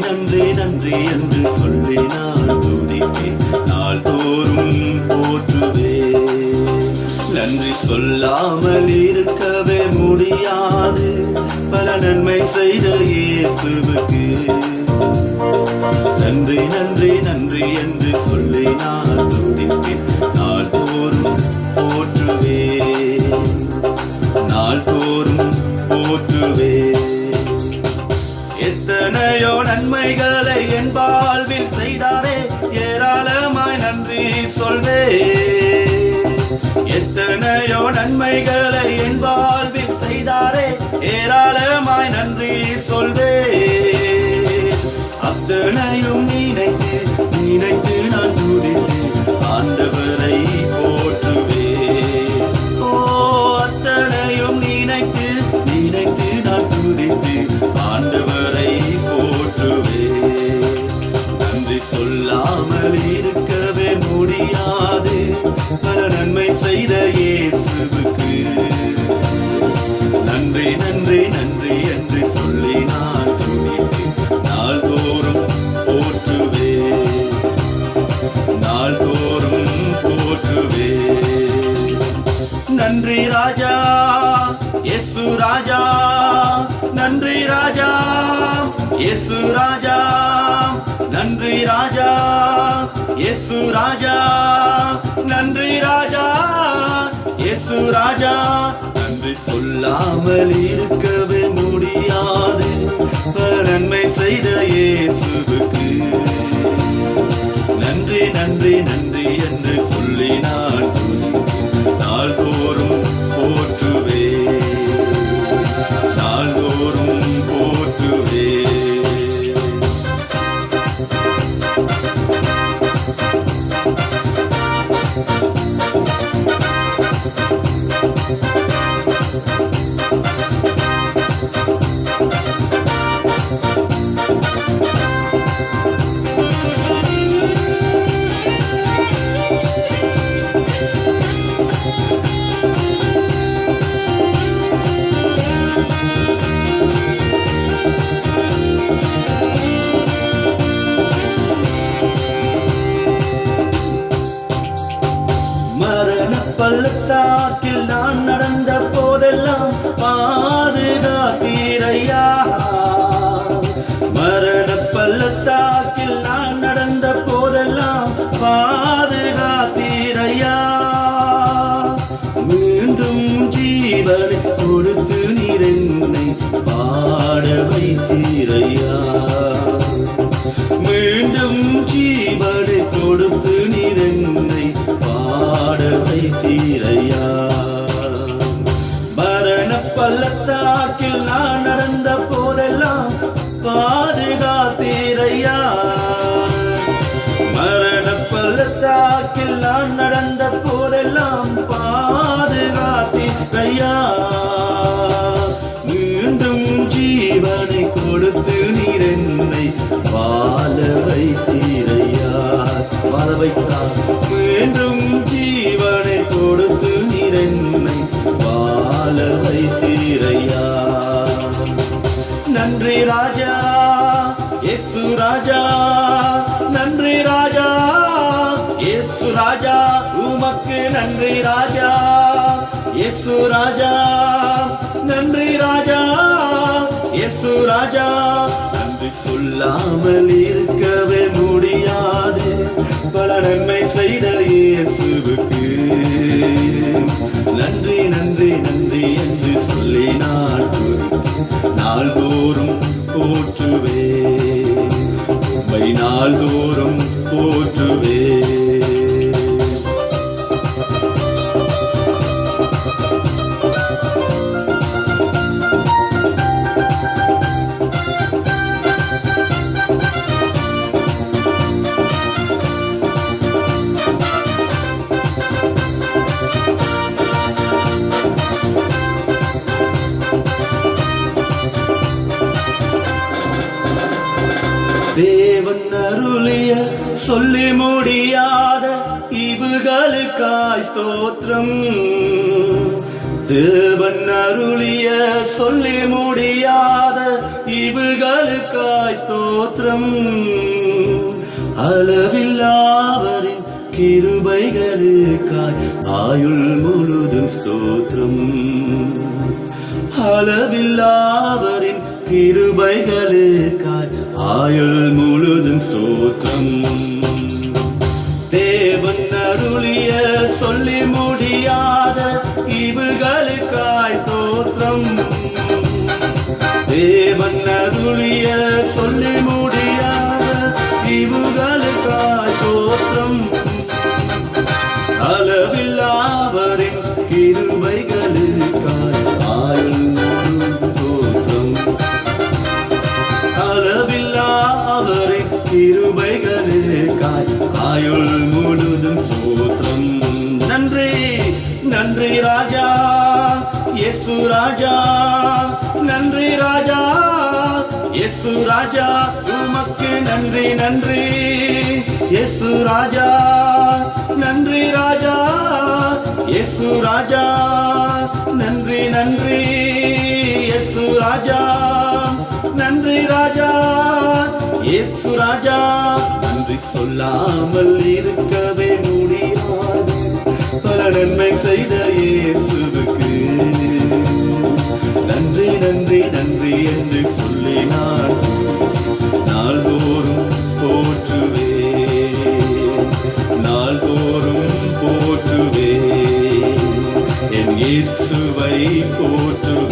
நன்றி நன்றி என்று சொல்லி நான் துதிப்பேன், நாள்தோறும் போற்றுவேன். நன்றி சொல்லாமல் இருக்கவே முடியாது, பல நன்மை செய்த இயேசுவுக்கு. நன்றி நன்றி நன்றி என்று சொல்லி நான் துதிப்பேன், நாள்தோறும் போற்றுவேன், நாள்தோறும் போற்றுவேன். எத்தனையோ நன்மைகளை என் வாழ்வில் செய்தாரே, ஏராளமாய் நன்றி சொல்வேன். எத்தனையோ நன்மைகளை என் வாழ்வில் செய்தாரே, ஏராளமாய் நன்றி சொல்வேன். அத்தனையும் நினைத்து நினைத்து நான் துதித்து ஆண்டவரை போற்றுவேன். ஓ, அத்தனையும் நினைத்து நினைத்து நான் துதித்து ஆண்டவரை போற்றுவேன். நன்றி சொல்லாமல் இருக்கவே முடியாது, பல நன்மை செய்த இயேசுவுக்கு. நன்றி நன்றி நன்றி என்று சொல்லி நான் துதிப்பேன், நாள்தோறும் போற்றுவேன், நாள்தோறும் போற்றுவேன். நன்றி ராஜா இயேசு ராஜா, நன்றி ராஜா இயேசு ராஜா, நன்றி ராஜா இயேசு ராஜா, நன்றி ராஜா இயேசு ராஜா. நன்றி சொல்லாமல் இருக்கவே முடியாது, நன்மை செய்த இயேசுவுக்கு. நன்றி நன்றி நன்றி என்று சொல்லி நான் நாள்தோறும் போற்றுவேன், நாள்தோறும் போற்றுவேன். பள்ளத்தாக்கில் நான் நடந்த போதெல்லாம் பாதுகாத்தீரையா, மரண பள்ளத்தாக்கில் நான் நடந்த போதெல்லாம் பாதுகாத்தீரையா. மீண்டும் ஜீவனை கொடுத்து நீர் என்னை பாட வைத்தீரையா, மீண்டும் ஜீவனை கொடுத்து நீர் என்னை பாட வைத்தீரையா. மரண பள்ளத்தாக்கில் நான் நடந்த போதெல்லாம் பாதுகாத்தீரையா, மரண பள்ளத்தாக்கில் நான் நடந்த போதெல்லாம் பாதுகாத்தீரையா. மீண்டும் ஜீவனை கொடுத்து நீர் என்னை வாழ வைத்தீரையா, வாழ வைத்தார். மீண்டும் ஜீவனை கொடுத்து நீர் என்னை வாழ வைத்தீரையா. நன்றி ராஜா இயேசு ராஜா, நன்றி ராஜா இயேசு ராஜா, உமக்கு நன்றி ராஜா இயேசு ராஜா, நன்றி ராஜா இயேசு ராஜா. நன்றி சொல்லாமல் இருக்கவே முடியாது, பல நன்மை செய்த இயேசுவுக்கு. நன்றி நன்றி நன்றி என்று சொல்லி நான் நாள்தோறும் போற்றுவேன், உம்மை நாள்தோறும் போற்றுவேன். தேவன் அருளிய சொல்லி முடியாத இவுகளுக்காய் ஸ்தோத்திரம். தேவன் அருளிய சொல்லி முடியாத இவுகளுக்காய் ஸ்தோத்திரம். ஸ்தோத்திரம். அளவில்லாவரின் கிருபைகளுக்காய் ஆயுள் முழுதும் ஸ்தோத்திரம். அளவில்லாவரின் கிருபைகளுக்காய் ஆயுள் முழுதும் ஸ்தோத்திரம். தேவன் அருளிய சொல்லி முடியாத ஈவுகளுக்காய் ஸ்தோத்திரம். தேவன் அருளிய சொல்லி முடியாத ஈவுகளுக்காய் ஸ்தோத்திரம். அளவில்லாவரின் கிருபைகளுக்காய் ஆயுள் முழுதும் ஸ்தோத்திரம். அளவில்லாவரின் கிருபைகளுக்காய் ஆயுள் முழுதும் ஸ்தோத்திரம். நன்றி நன்றி ராஜா இயேசு ராஜா, நன்றி ராஜா இயேசு ராஜா, உமக்கு நன்றி நன்றி இயேசு ராஜா. நன்றி ராஜா இயேசு ராஜா, நன்றி நன்றி இயேசு ராஜா. நன்றி ராஜா இயேசு ராஜா. நன்றி சொல்லாமல் இருக்கவே முடியாது பல நன்மை செய்த இயேசுவுக்கு. நன்றி நன்றி நன்றி என்று சொல்லி நான் நாள்தோறும் போற்றுவேன், நாள்தோறும் போற்றுவேன், என் இயேசுவை போற்றுவேன்.